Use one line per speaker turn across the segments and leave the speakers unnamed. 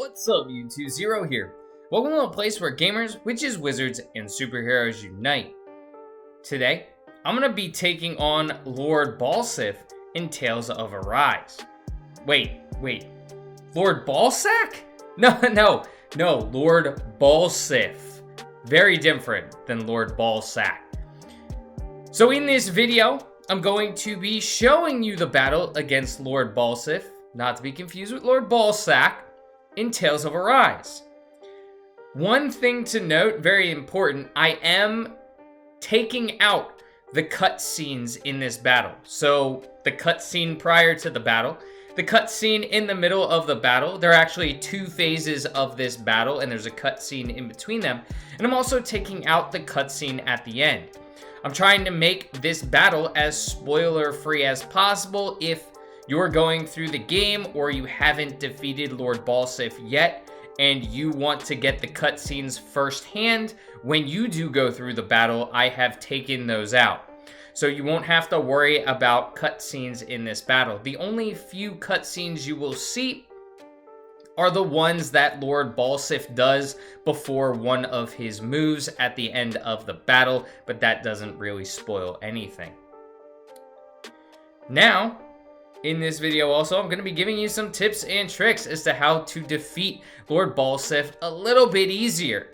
What's up, YouTube? Zero here. Welcome to a place where gamers, witches, wizards, and superheroes unite. Today, I'm going to be taking on Lord Balseph in Tales of Arise. Wait. Lord Balseph? No, Lord Balseph. Very different than Lord Balseph. So in this video, I'm going to be showing you the battle against Lord Balseph, not to be confused with Lord Balseph, in Tales of Arise. One thing to note, very important, I am taking out the cutscenes in this battle. So the cutscene prior to the battle, the cutscene in the middle of the battle, there are actually two phases of this battle and there's a cutscene in between them. And I'm also taking out the cutscene at the end. I'm trying to make this battle as spoiler free as possible. If you're going through the game or you haven't defeated Lord Balseph yet and you want to get the cutscenes firsthand, when you do go through the battle, I have taken those out. So you won't have to worry about cutscenes in this battle. The only few cutscenes you will see are the ones that Lord Balseph does before one of his moves at the end of the battle, but that doesn't really spoil anything. Now, in this video also, I'm going to be giving you some tips and tricks as to how to defeat Lord Balseph a little bit easier.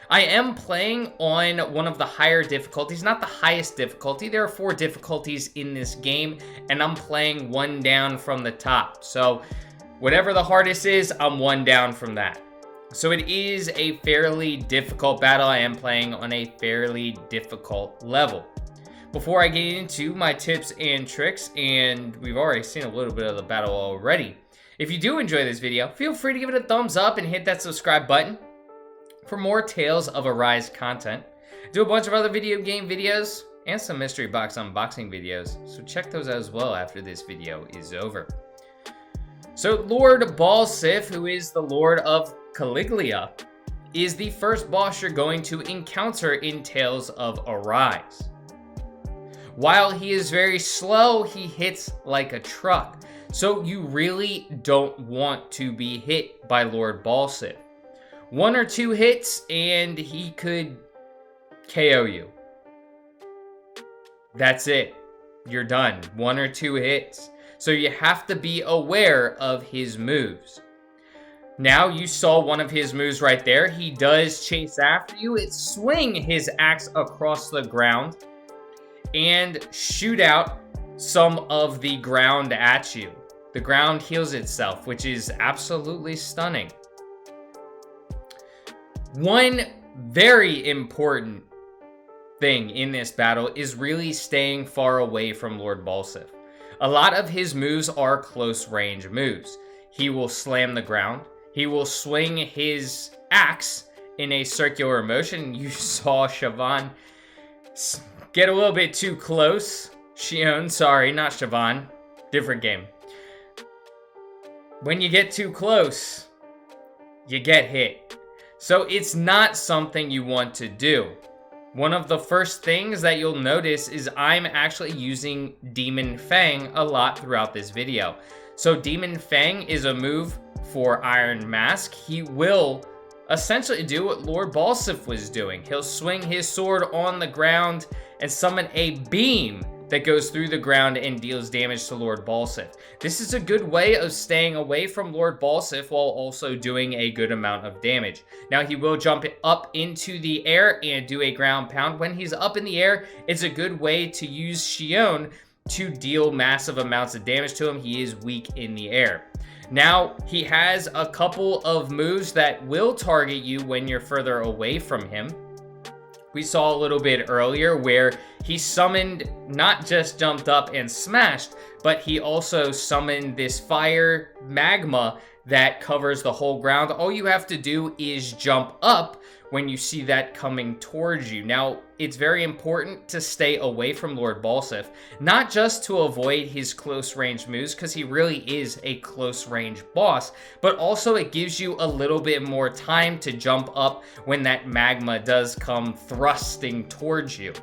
I am playing on one of the higher difficulties, not the highest difficulty. There are 4 difficulties in this game, and I'm playing one down from the top. So whatever the hardest is, I'm one down from that. So it is a fairly difficult battle. I am playing on a fairly difficult level. Before I get into my tips and tricks, and we've already seen a little bit of the battle already, if you do enjoy this video, feel free to give it a thumbs up and hit that subscribe button for more Tales of Arise content. I do a bunch of other video game videos and some mystery box unboxing videos, so check those out as well after this video is over. So Lord Balseph, who is the Lord of Caligula, is the first boss you're going to encounter in Tales of Arise. While he is very slow, he hits like a truck. So you really don't want to be hit by Lord Balseph. 1 or 2 hits and he could KO you. That's it. You're done. 1 or 2 hits. So you have to be aware of his moves. Now you saw one of his moves right there. He does chase after you. It's swing his axe across the ground and shoot out some of the ground at you. The ground heals itself, which is absolutely stunning. One very important thing in this battle is really staying far away from Lord Balseph. A lot of his moves are close range moves. He will slam the ground. He will swing his axe in a circular motion. You saw Siobhan get a little bit too close. Shion, sorry, not Siobhan. Different game. When you get too close, you get hit. So it's not something you want to do. One of the first things that you'll notice is I'm actually using Demon Fang a lot throughout this video. So Demon Fang is a move for Iron Mask. He will essentially do what Lord Balseph was doing. He'll swing his sword on the ground and summon a beam that goes through the ground and deals damage to Lord Balseph. This is a good way of staying away from Lord Balseph while also doing a good amount of damage. Now he will jump up into the air and do a ground pound. When he's up in the air, it's a good way to use Shion to deal massive amounts of damage to him. He is weak in the air. Now, he has a couple of moves that will target you when you're further away from him. We saw a little bit earlier where he summoned, not just jumped up and smashed, but he also summoned this fire magma that covers the whole ground. All you have to do is jump up when you see that coming towards you. Now, it's very important to stay away from Lord Balseph, not just to avoid his close range moves, because he really is a close range boss, but also it gives you a little bit more time to jump up when that magma does come thrusting towards you.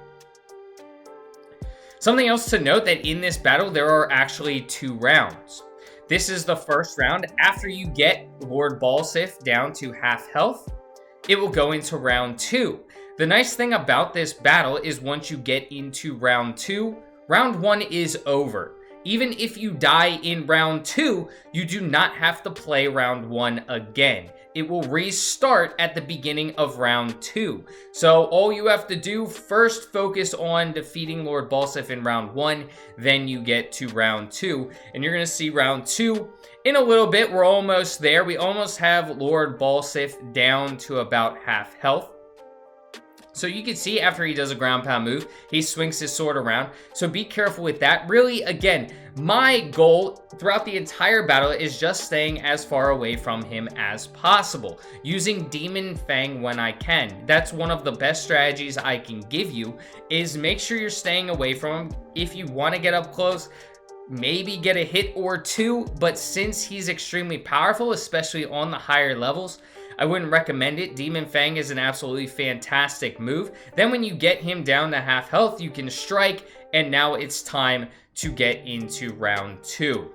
Something else to note, that in this battle, there are actually 2 rounds. This is the first round. After you get Lord Balseph down to half health, it will go into round 2. The nice thing about this battle is once you get into round 2, round 1 is over. Even if you die in round 2, you do not have to play round 1 again. It will restart at the beginning of round 2. So all you have to do, first focus on defeating Lord Balseph in round 1, then you get to round 2. And you're going to see round 2 in a little bit. We're almost there. We almost have Lord Balseph down to about half health. So you can see after he does a ground pound move, he swings his sword around. So be careful with that. Really, again, my goal throughout the entire battle is just staying as far away from him as possible, using Demon Fang when I can. That's one of the best strategies I can give you, is make sure you're staying away from him. If you want to get up close, maybe get a hit or two, but since he's extremely powerful, especially on the higher levels, I wouldn't recommend it. Demon Fang is an absolutely fantastic move. Then when you get him down to half health, you can strike, and now it's time to get into round 2.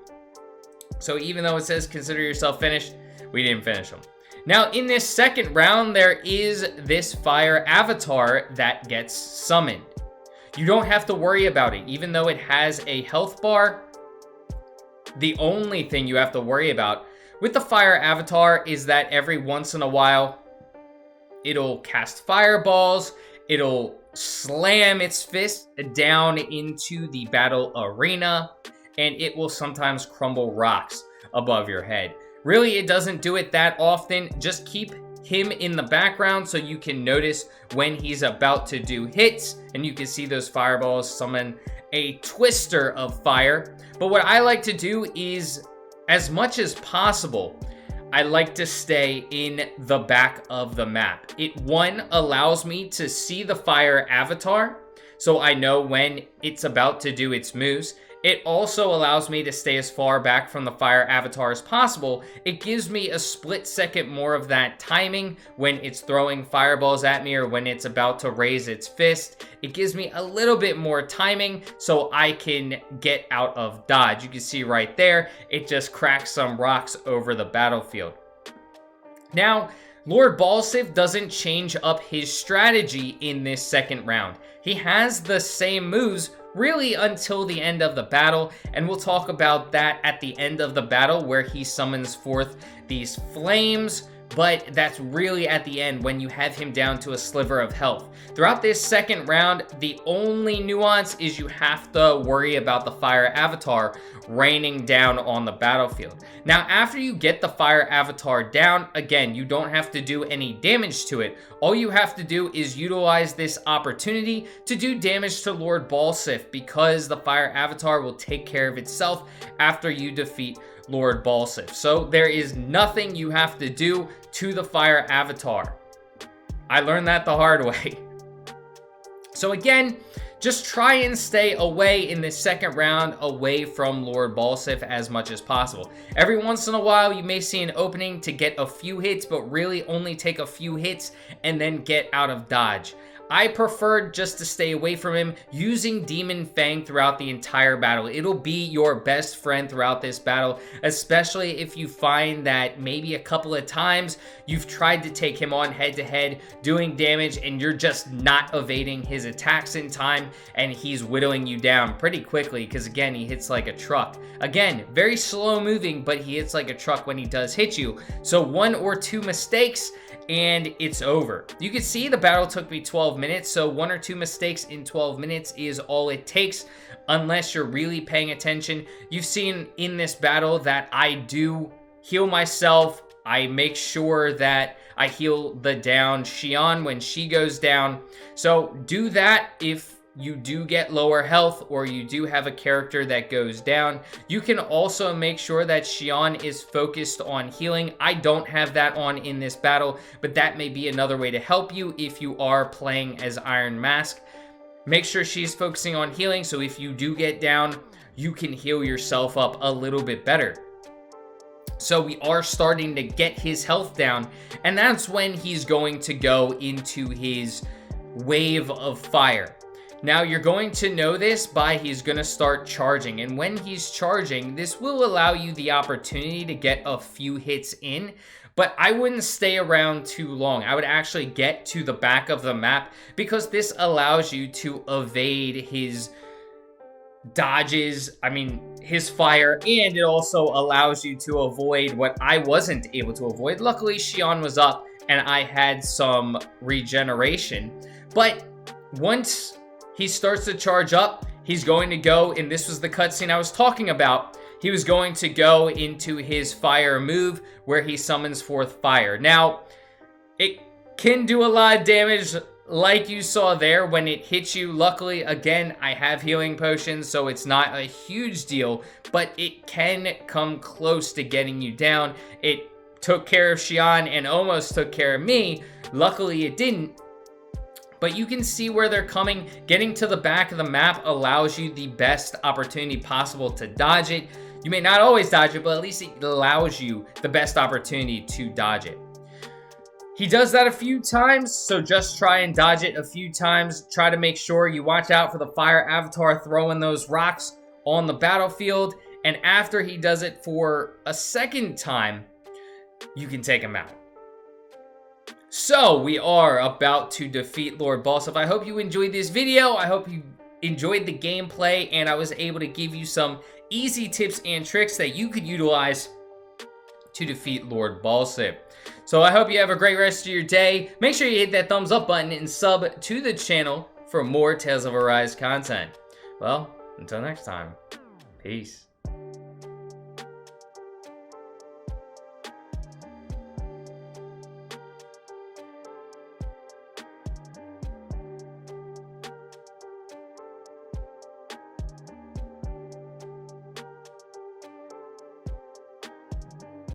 So even though it says consider yourself finished, we didn't finish him. Now in this second round, there is this fire avatar that gets summoned. You don't have to worry about it. Even though it has a health bar, the only thing you have to worry about with the fire avatar is that every once in a while, it'll cast fireballs, it'll slam its fist down into the battle arena, and it will sometimes crumble rocks above your head. Really, it doesn't do it that often. Just keep him in the background so you can notice when he's about to do hits, and you can see those fireballs summon a twister of fire. But what I like to do is, as much as possible, I like to stay in the back of the map. It, one, allows me to see the fire avatar, so I know when it's about to do its moves. It also allows me to stay as far back from the fire avatar as possible. It gives me a split second more of that timing when it's throwing fireballs at me or when it's about to raise its fist. It gives me a little bit more timing so I can get out of dodge. You can see right there, it just cracks some rocks over the battlefield. Now, Lord Balseph doesn't change up his strategy in this second round. He has the same moves really until the end of the battle, and we'll talk about that at the end of the battle where he summons forth these flames, but that's really at the end when you have him down to a sliver of health. Throughout this second round, the only nuance is you have to worry about the fire avatar raining down on the battlefield. Now, after you get the fire avatar down, again, you don't have to do any damage to it. All you have to do is utilize this opportunity to do damage to Lord Balseph, because the fire avatar will take care of itself after you defeat Lord Balseph. So there is nothing you have to do to the fire avatar. I learned that the hard way. So again, just try and stay away in this second round, away from Lord Balseph as much as possible. Every once in a while, you may see an opening to get a few hits, but really only take a few hits and then get out of dodge. I prefer just to stay away from him, using Demon Fang throughout the entire battle. It'll be your best friend throughout this battle, especially if you find that maybe a couple of times you've tried to take him on head to head, doing damage, and you're just not evading his attacks in time, and he's whittling you down pretty quickly, because again, he hits like a truck. Again, very slow moving, but he hits like a truck when he does hit you. So 1 or 2 mistakes, and it's over. You can see the battle took me 12 minutes, so 1 or 2 mistakes in 12 minutes is all it takes, unless you're really paying attention. You've seen in this battle that I do heal myself. I make sure that I heal the down Xion when she goes down. So do that if you do get lower health or you do have a character that goes down. You can also make sure that Xion is focused on healing. I don't have that on in this battle, but that may be another way to help you if you are playing as Iron Mask. Make sure she's focusing on healing, so if you do get down, you can heal yourself up a little bit better. So we are starting to get his health down, and that's when he's going to go into his wave of fire. Now you're going to know this by he's going to start charging, and when he's charging, this will allow you the opportunity to get a few hits in, but I wouldn't stay around too long. I would actually get to the back of the map because this allows you to evade his dodges, his fire, and it also allows you to avoid what I wasn't able to avoid. Luckily, Xion was up and I had some regeneration, but once he starts to charge up, he's going to go, and this was the cutscene I was talking about, he was going to go into his fire move where he summons forth fire. Now, it can do a lot of damage like you saw there when it hits you. Luckily, again, I have healing potions, so it's not a huge deal, but it can come close to getting you down. It took care of Xion and almost took care of me. Luckily, it didn't. But you can see where they're coming. Getting to the back of the map allows you the best opportunity possible to dodge it. You may not always dodge it, but at least it allows you the best opportunity to dodge it. He does that a few times, so just try and dodge it a few times. Try to make sure you watch out for the fire avatar throwing those rocks on the battlefield. And after he does it for a second time, you can take him out. So, we are about to defeat Lord Balseph. I hope you enjoyed this video. I hope you enjoyed the gameplay, and I was able to give you some easy tips and tricks that you could utilize to defeat Lord Balseph. So, I hope you have a great rest of your day. Make sure you hit that thumbs up button and sub to the channel for more Tales of Arise content. Well, until next time, peace.